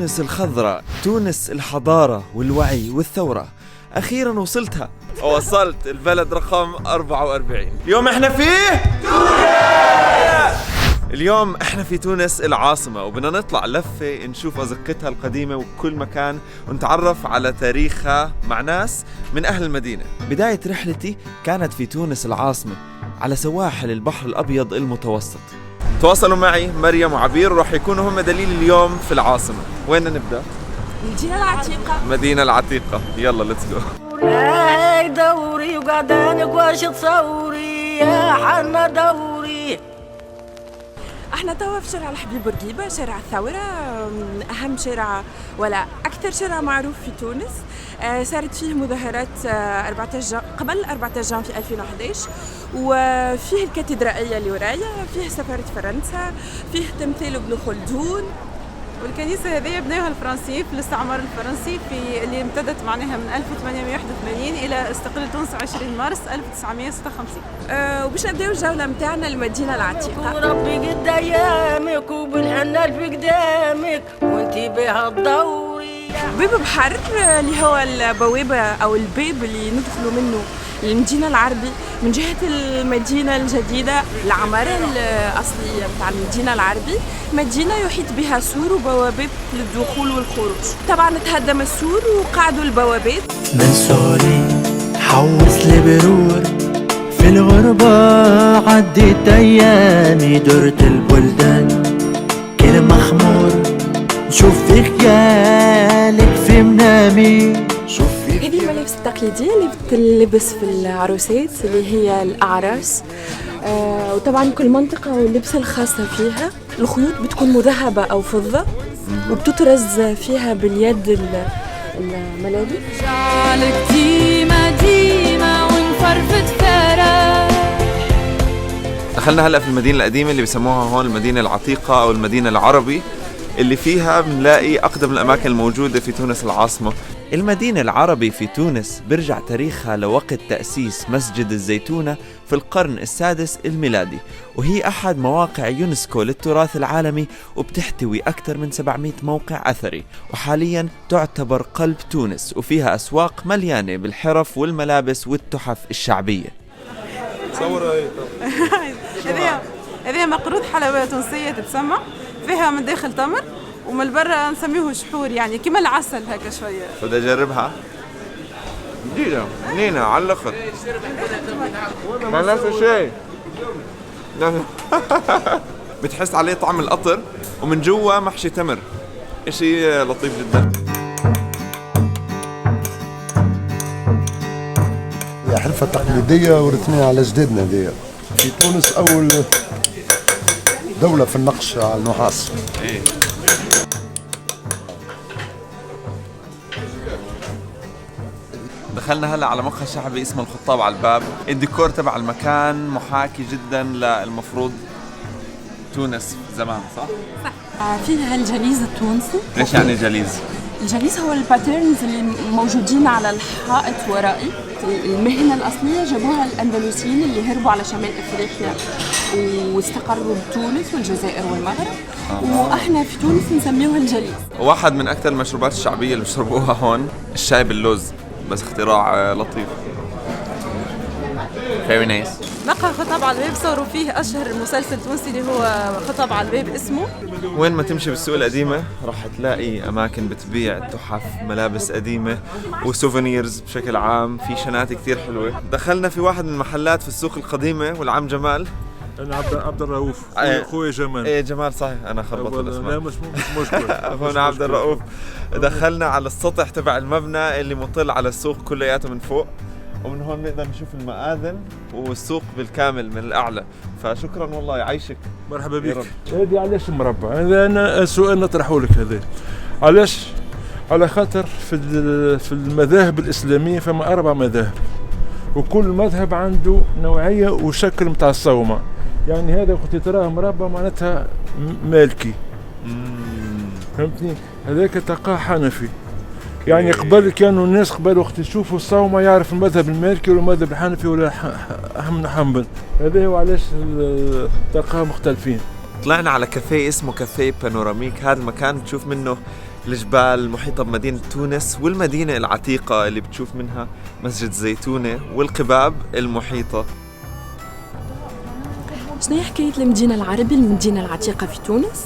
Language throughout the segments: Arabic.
تونس الخضراء، تونس الحضارة والوعي والثورة. أخيراً وصلتها. وصلت البلد رقم 44. اليوم احنا فيه اليوم احنا في تونس العاصمة، وبدنا نطلع لفة نشوف أزقتها القديمة وكل مكان ونتعرف على تاريخها مع ناس من أهل المدينة. بداية رحلتي كانت في تونس العاصمة على سواحل البحر الأبيض المتوسط. تواصلوا معي مريم وعبير وراح يكونوا هم دليل اليوم في العاصمة. وين نبدأ؟ المدينة العتيقة. مدينة العتيقة، يلا ليتس جو. هاي دوري وقعدانك واش تصوري يا حنا دوري. احنا توا في شارع الحبيب بورقيبة، شارع الثورة، أهم شارع ولا أكثر شارع معروف في تونس. صارت فيه مظاهرات 14 قبل 14 جان في 2011، وفيه الكاتدرائية اللي ورايا، فيه سفارة فرنسا، فيه تمثال ابن خلدون. والكنيسة هذه بناها الفرنسيين في الاستعمار الفرنسي في اللي امتدت معناها من 1881 إلى استقلال تونس 20 مارس 1956. وباش نبداو الجولة متاعنا المدينة العتيقة. وربي قد أيامك وبالحنال في قدامك وانتي بها الدوري. باب بحر اللي هو البوابة أو الباب اللي ندخلوا منه المدينة العربي من جهة المدينة الجديدة. العمارة الأصلية متاع المدينة العربي مدينة يحيط بها سور وبوابات للدخول والخروج. طبعا تهدم السور وقعدوا البوابات. من صغري حوس لبرور في الغربة، عديت أيامي درت البلدان كل مخمور، نشوف في خيالك في منامي. هذه الملابس التقليدية اللي بتلبس في العروسات اللي هي الأعراس. وطبعا كل منطقة واللبس الخاصة فيها. الخيوط بتكون مذهبة أو فضة وبتطرز فيها باليد الملابس. جعلك ديما ديما ونفرفت فرح. دخلنا هلأ في المدينة القديمة اللي بيسموها هون المدينة العتيقة أو المدينة العربي، اللي فيها بنلاقي أقدم الأماكن الموجودة في تونس العاصمة. المدينة العربي في تونس برجع تاريخها لوقت تأسيس مسجد الزيتونة في القرن السادس الميلادي، وهي أحد مواقع يونسكو للتراث العالمي وبتحتوي أكثر من 700 موقع أثري، وحاليا تعتبر قلب تونس وفيها أسواق مليانة بالحرف والملابس والتحف الشعبية. صورة هذه مقروض حلوية تونسية تتسمى، فيها من داخل تمر ومن البرة نسميه شحور، يعني كما العسل هكا شوية. بدي أجربها. جديدة منينة على الأخر، ما نفس الشيء. بتحس عليه طعم القطر ومن جوا محشي تمر، إشي لطيف جدا. هي حرفة تقليدية ورثناها على جدادنا. دي في تونس أول دولة في النقش على النحاس. دخلنا هلا على مقهى شعبي اسمه الخطاب على الباب. الديكور تبع المكان محاكي جدا للمفروض تونس زمان، صح؟ فيها الجليز التونسي. ايش يعني جليز؟ الجليز هو الباترنز اللي موجودين على الحائط ورائي. المهنة الأصلية جابوها الأندلسيين اللي هربوا على شمال أفريقيا واستقروا بتونس والجزائر والمغرب. وإحنا في تونس نسميوها الجليز. واحد من أكثر المشروبات الشعبية اللي بيشربوها هون الشاي باللوز، بس اختراع لطيف. Very nice. مقهى خطاب على الباب صوروا فيه أشهر مسلسل تونسي اللي هو خطاب على الباب اسمه. وين ما تمشي بالسوق القديمة راح تلاقي أماكن بتبيع تحف، ملابس قديمة وسوفينيرز بشكل عام. في شنات كتير حلوة. دخلنا في واحد من المحلات في السوق القديمة والعم جمال. أنا عبد الرؤوف أخوي جمال. إيه جمال صحيح، أنا خربطت الأسماء. لا مش مشكلة. أخونا عبد الرؤوف. دخلنا على السطح تبع المبنى اللي مطل على السوق كلياته من فوق، ومن هون نقدر نشوف المآذن والسوق بالكامل من الأعلى. فشكرا والله يعيشك. مرحبا بك. هذه علاش مربع؟ هذا أنا سؤال نطرحه لك. هذا علاش؟ على خاطر في المذاهب الإسلامية فما 4 مذاهب، وكل مذهب عنده نوعية وشكل متاع الصومعة. يعني هذا وقت تراه مربع معناتها مالكي. فهمتني؟ هذاك تلقاه حنفي. يعني قبل كانوا الناس قبل وقت يشوفوا الصومة يعرف المذهب المالكي ولا المذهب الحنفي ولا أحمد حنبل. هذا هو علاش تلقاه مختلفين. طلعنا على كافيه اسمه كافيه بانوراميك. هذا المكان تشوف منه الجبال المحيطة بمدينة تونس، والمدينة العتيقة اللي بتشوف منها مسجد زيتونة، والقباب المحيطة. شنو هي حكاية المدينة العربي، المدينة العتيقة في تونس؟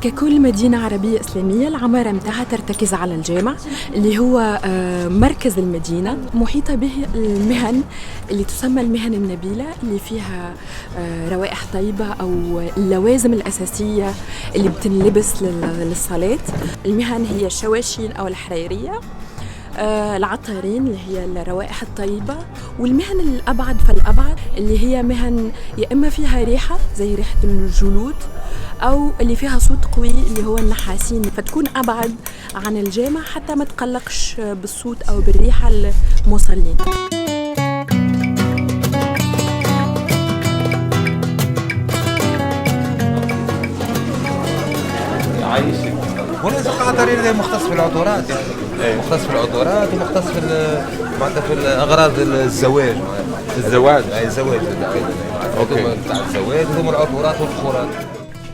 ككل مدينة عربية إسلامية العمارة متاعها ترتكز على الجامع اللي هو مركز المدينة، محيطة به المهن اللي تسمى المهن النبيلة اللي فيها روائح طيبة أو اللوازم الأساسية اللي بتنلبس للصلاة. المهن هي الشواشين أو الحريرية، العطارين اللي هي الروائح الطيبة، والمهن الأبعد فالأبعد اللي هي مهن يا إما فيها ريحة زي ريحة الجلود أو اللي فيها صوت قوي اللي هو النحاسين، فتكون أبعد عن الجامع حتى ما تقلقش بالصوت أو بالريحة المصلين. هنا زقاق تقريبا مختص في العطورات، يعني مختص في العطورات ومختص في معناتها في الاغراض الزواج. اي الزواج تاع الزواج هما العطورات والبخورات.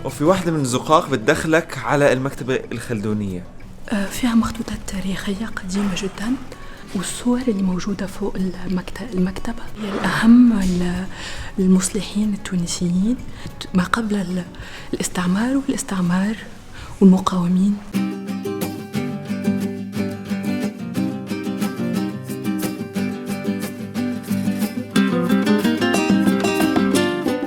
وفي واحدة من الزقاق بتدخلك على المكتبة الخلدونية، فيها مخطوطات تاريخية قديمة جدا، والصور اللي موجودة فوق المكتبة هي الأهم المصلحين التونسيين ما قبل الاستعمار والاستعمار والمقاومين.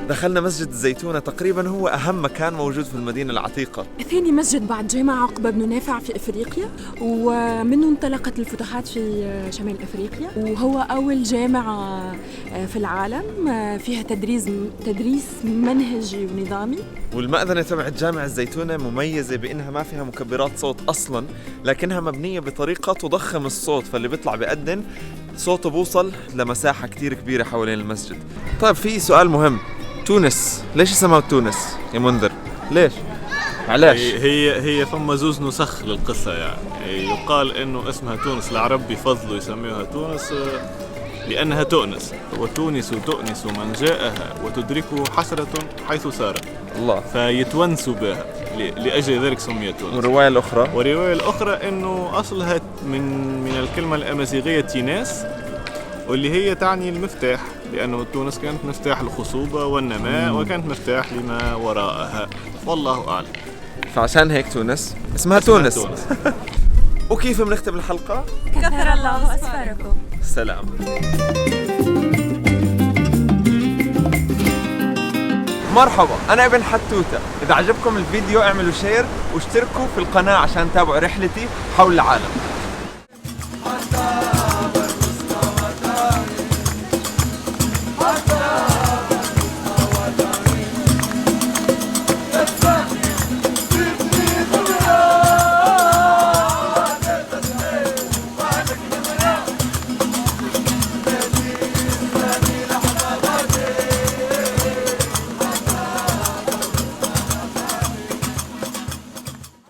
دخلنا مسجد الزيتونة، تقريبا هو أهم مكان موجود في المدينة العتيقة. ثاني مسجد بعد جامع عقبة بن نافع في إفريقيا، ومنه انطلقت الفتوحات في شمال إفريقيا، وهو أول جامع في العالم فيها تدريس منهجي ونظامي. والمأذنة تبعت جامع الزيتونة مميزة بأنها ما فيها مكبرات صوت أصلا، لكنها مبنية بطريقة تضخم الصوت، فاللي بيطلع بيأذن صوته بوصل لمساحة كتير كبيرة حوالين المسجد. طيب في سؤال مهم، تونس ليش اسمها تونس يا منذر؟ ليش؟ علاش؟ هي فما زوز نسخ للقصة، يعني يقال انه اسمها تونس العرب بفضلوا يسميوها تونس لأنها تؤنس، وتونس تؤنس من جاءها وتدركه حسرة حيث سارت. الله. فيتونسوا بها لأجل ذلك سميت تونس. والرواية الأخرى إنه أصلها من الكلمة الأمازيغية تيناس، واللي هي تعني المفتاح، لأنه تونس كانت مفتاح الخصوبة والنماء وكانت مفتاح لما وراءها، والله أعلم. فعشان هيك تونس اسمها تونس. وكيف بنختم الحلقة؟ كثر الله أسفاركم. سلام. مرحبا، أنا ابن حتوتة. إذا عجبكم الفيديو اعملوا شير واشتركوا في القناة عشان تتابعوا رحلتي حول العالم.